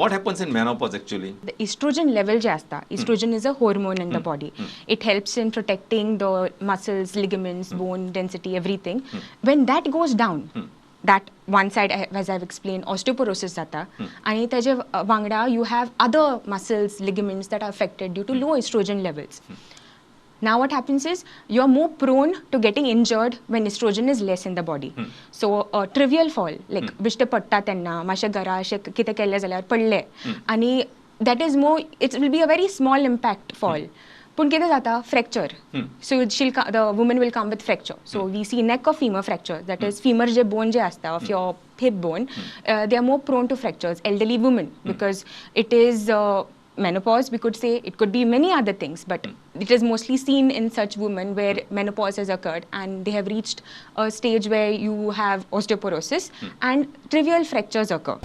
What happens in menopause actually? The estrogen level जे असता, estrogen is a hormone in the body. It helps in protecting the muscles, ligaments, bone density, everything. When that goes down, that one side, as I've explained, osteoporosis जाता, आणि त्याचे वांगडा you have other muscles, ligaments that are affected due to low estrogen levels. Now what happens is you're more prone to getting injured when estrogen is less in the body. So a trivial fall, like बिश्टे पडटा तेन्ना मातशें घरा अशें कितें केलें जाल्यार पडलें आनी that is more, it will be a very small impact fall. पूण कितें जाता fracture. So the woman will come with fracture. So we see neck or femur fracture, that is femur J bone जे असता of your hip bone, they are more prone to fractures. Elderly women, because it is menopause, we could say, it could be many other things, but it is mostly seen in such women where menopause has occurred and they have reached a stage where you have osteoporosis and trivial fractures occur.